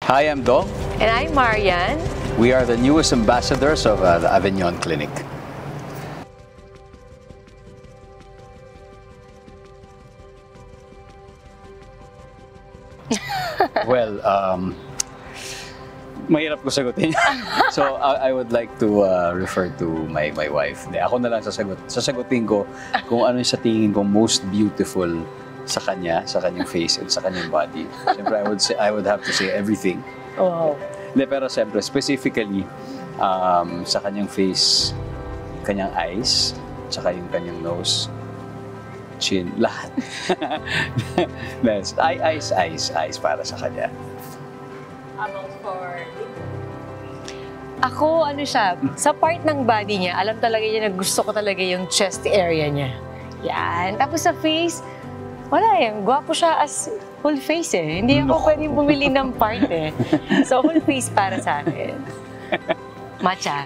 Hi, I'm Dong. And I'm Marian. We are the newest ambassadors of the Avignon Clinic. Well, mahirap ko sagutin. So, I would like to refer to my wife. Hindi, ako na lang sasagutin ko kung ano yung sa tingin ko most beautiful sa kanyang face and sa kanyang body. Siyempre, I would have to say everything. Wow. Hindi, pero siyempre, specifically, sa kanyang face, kanyang eyes, tsaka yung kanyang nose, chin, lahat. Nice. Eyes para sa kanya. Ako, ano siya, sa part ng body niya, alam talaga niya na gusto ko talaga yung chest area niya. Yan. Tapos sa face, wala yan. Gwapo siya as whole face eh. Hindi ako pwedeng bumili ng part eh. So, whole face para sa akin. Matcha.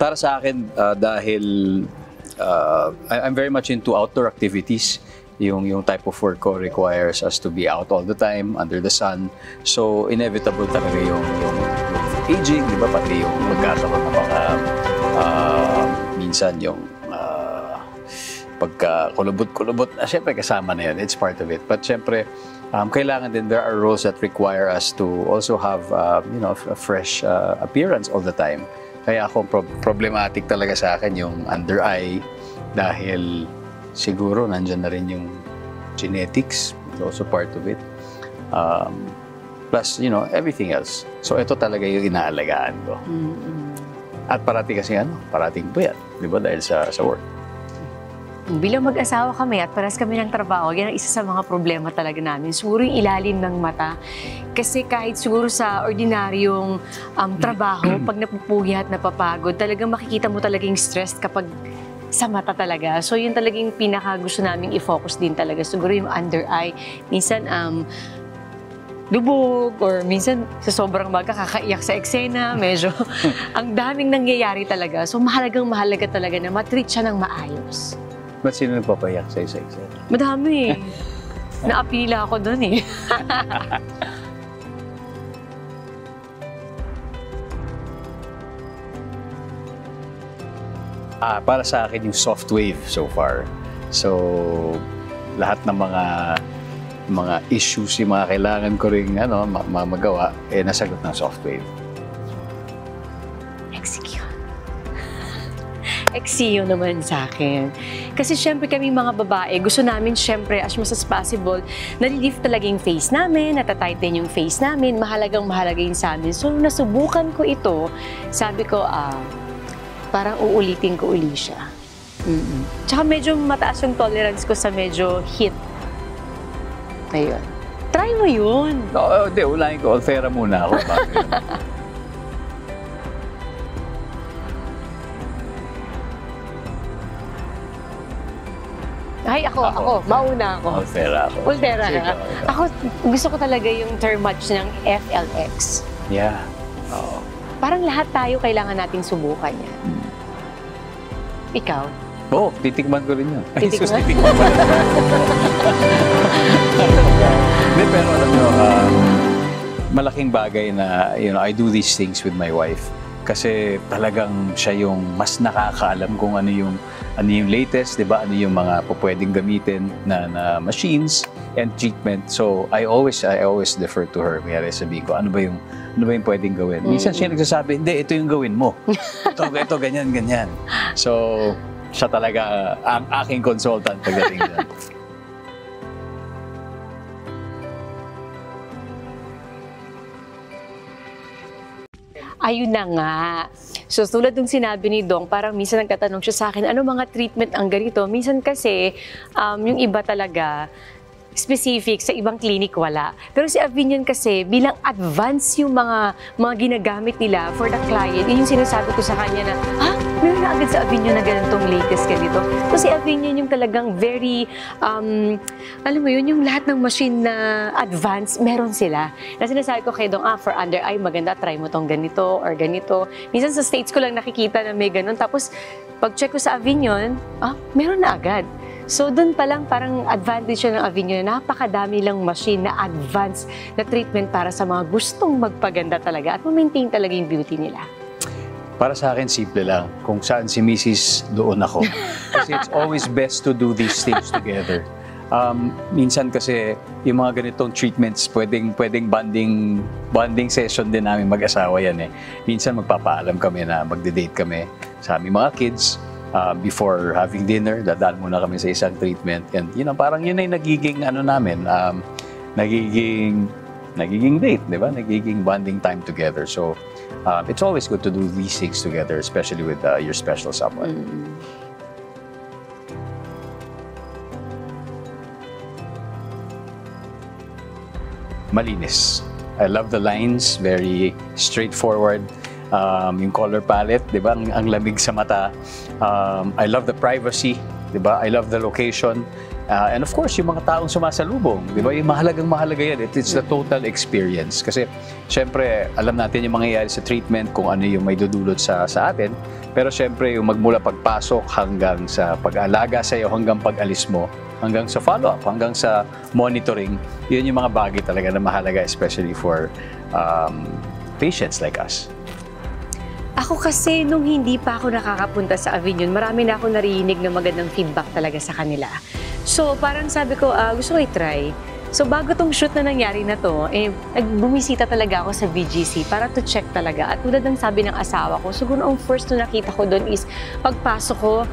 Para sa akin, dahil I'm very much into outdoor activities. Yung type of work ko requires us to be out all the time, under the sun. So, inevitable talaga yung aging, di ba? Pati yung magkakaroon ng mga, minsan yung pagka-kulubot-kulubot. Siyempre, kasama na yun. It's part of it. But siyempre, kailangan din, there are roles that require us to also have, a fresh appearance all the time. Kaya ako, problematic talaga sa akin yung under eye dahil siguro nandyan na rin yung genetics. It's also part of it. Plus, everything else. So, ito talaga yung inaalagaan ko. At parati kasi parating po yan. Di ba? Dahil sa work. Bilang mag-asawa kami at paras kami ng trabaho, yan ang isa sa mga problema talaga namin. Siguro yung ilalim ng mata. Kasi kahit siguro sa ordinaryong trabaho, pag napupuyat, napapagod, talagang makikita mo talaga yung stress kapag sa mata talaga. So yun talagang pinaka gusto naming i-focus din talaga. Siguro yung under eye. Minsan, lubog or minsan sa sobrang baga kakaiyak sa eksena, medyo ang daming nangyayari talaga. So mahalaga talaga na matreat siya ng maayos. Ba't sino nagpapayak sa isa? Madami eh. Naapila ako doon eh. Para sa akin yung soft wave so far. So, lahat ng mga issues, yung mga kailangan ko rin magawa, nasagot ng soft wave. Exio naman sa akin. Kasi syempre kami mga babae, gusto namin syempre as much as possible, nalilift talaga yung face namin, natatight din yung face namin, mahalaga yun sa amin. So, nasubukan ko ito, sabi ko, parang uulitin ko uli siya. Tsaka medyo mataas yung tolerance ko sa medyo heat. Ayun. Try mo yun. Hindi, ulahin ko. Alfera muna ako. Ay, ako. Mauna ako. Ultera ako. Ultera ka. Ako, gusto ko talaga yung Thermage ng FLX. Yeah. Oo. Parang lahat tayo kailangan nating subukan yan. Ikaw? Oo, titikman ko rin yun. Titikman? Titikman ko rin. Hindi, pero alam nyo, malaking bagay na, I do these things with my wife. Kasi talagang siya yung mas nakakaalam kung ano yung latest, di ba? Ano yung mga pwedeng gamitin na machines and treatment. So, I always defer to her. Kaya sabihin ko, ano ba yung pwedeng gawin? Minsan siya nagsasabi, hindi, ito yung gawin mo. Ito, ganyan. So, siya talaga ang aking consultant pagdating dyan. Ayun na nga. So, tulad ng sinabi ni Dong, parang minsan nagtatanong siya sa akin, ano mga treatment ang ganito? Minsan kasi, yung iba talaga, specific, sa ibang clinic wala. Pero si Avignon kasi, bilang advance yung mga ginagamit nila for the client, yun yung sinasabi ko sa kanya na, meron na agad sa Avignon na ganitong latest ganito. Kasi Avignon yung talagang very, alam mo yun, yung lahat ng machine na advanced, meron sila. Na sinasabi ko kay Dong, for under eye, maganda, try mo tong ganito or ganito. Minsan sa States ko lang nakikita na may ganun. Tapos, pag check ko sa Avignon, meron na agad. So, doon pa lang parang advantage siya ng Avignon na napakadami lang machine na advanced na treatment para sa mga gustong magpaganda talaga at ma-maintain talaga yung beauty nila. Para sa akin, simple lang. Kung saan si Mrs., doon ako. Kasi it's always best to do these things together. Minsan kasi yung mga ganitong treatments, pwedeng bonding session din namin mag-asawa yan eh. Minsan magpapaalam kami na magde-date kami sa aming mga kids. Before having dinner, dadaan muna kami sa isang treatment. And parang yun ay nagiging namin, nagiging date, di ba? Nagiging bonding time together. So, it's always good to do these things together, especially with your special someone. Malinis. I love the lines, very straightforward. Yung color palette, di ba? Ang lamig sa mata. I love the privacy, di ba? I love the location. And of course, yung mga taong sumasalubong, di ba? Yung mahalaga yan. It's the total experience. Kasi, syempre, alam natin yung mangyayari sa treatment, kung ano yung may dudulot sa atin. Pero syempre, yung magmula pagpasok hanggang sa pag-aalaga sa'yo, hanggang pag-alis mo, hanggang sa follow-up, hanggang sa monitoring, yun yung mga bagay talaga na mahalaga, especially for patients like us. Ako kasi, nung hindi pa ako nakakapunta sa Avignon, marami na ako narinig na magandang feedback talaga sa kanila. So, parang sabi ko, gusto ko i-try. So, bago tong shoot na nangyari na to, bumisita talaga ako sa VGC para to check talaga. At tulad ng sabi ng asawa ko, siguro ang first na nakita ko doon is, pagpasok ko,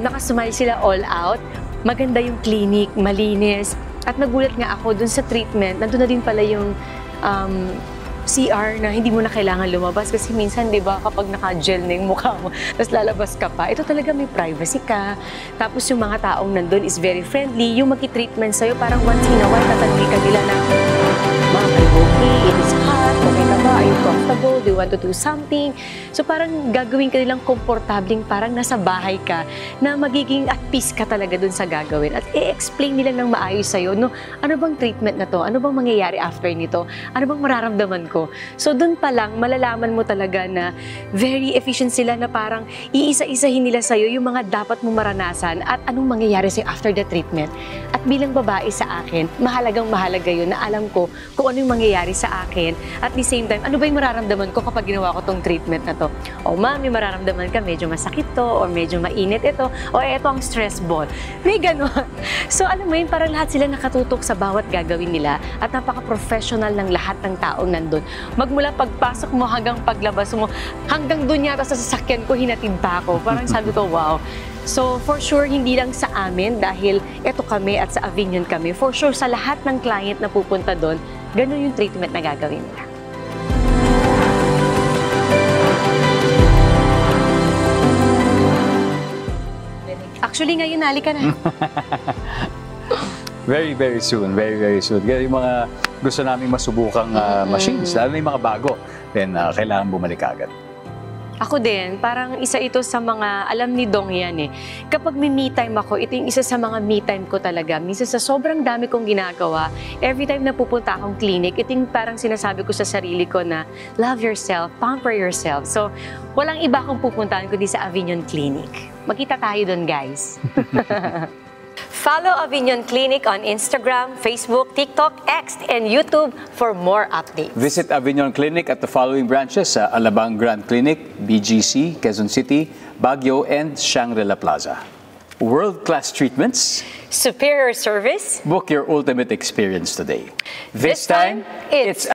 nakasmile sila all out, maganda yung clinic, malinis. At nagulat nga ako doon sa treatment, nandun na din pala yung CR na hindi mo na kailangan lumabas kasi minsan, di ba, kapag naka-gel na yung mukha mo, tapos lalabas ka pa, ito talaga may privacy ka. Tapos yung mga taong nandun is very friendly. Yung mag-treatment sa'yo, parang once in a while, tatanungin ka nila na, ma'am, are you okay? It is hot. Okay ka ba? Are you comfortable? Do you want to do something? So parang gagawin ka nilang komportabling, parang nasa bahay ka, na magiging at peace ka talaga dun sa gagawin. At i-explain nila ng maayos sa'yo, no, ano bang treatment na to? Ano bang mangyayari after nito? Ano bang mararamdaman ko? So, dun pa lang, malalaman mo talaga na very efficient sila na parang iisa-isahin nila sa'yo yung mga dapat mo maranasan at anong mangyayari sa'yo after the treatment. At bilang babae sa akin, mahalagang-mahalaga yun na alam ko kung ano yung mangyayari sa akin. At the same time, ano ba yung mararamdaman ko kapag ginawa ko tong treatment na to? O mami, mararamdaman ka, medyo masakit to, or medyo mainit ito, o eto ang stress ball. May ganon. So, alam mo yun, parang lahat sila nakatutok sa bawat gagawin nila at napaka-professional ng lahat ng taong nandun. Magmula pagpasok mo hanggang paglabas mo, hanggang dun yata sa sasakyan ko, hinatid pa ako. Parang sabi ko, wow. So, for sure, hindi lang sa amin dahil eto kami at sa Avignon kami. For sure, sa lahat ng client na pupunta doon, ganun yung treatment na gagawin nila. Actually, ngayon, nali ka na. Very, very soon. Very, very soon. Kaya yung mga gusto namin masubukang machines, lalo na yung mga bago, then kailangan bumalik agad. Ako din, parang isa ito sa mga, alam ni Dong yan eh. Kapag may me time ako, ito yung isa sa mga me time ko talaga. Minsan sa sobrang dami kong ginagawa, every time na pupunta akong clinic, ito yung parang sinasabi ko sa sarili ko na love yourself, pamper yourself. So, walang iba akong pupuntahan kundi sa Avignon Clinic. Magkita tayo doon, guys. Follow Avignon Clinic on Instagram, Facebook, TikTok, X, and YouTube for more updates. Visit Avignon Clinic at the following branches sa Alabang Grand Clinic, BGC, Quezon City, Baguio, and Shangri-La Plaza. World-class treatments, superior service, book your ultimate experience today. This time, it's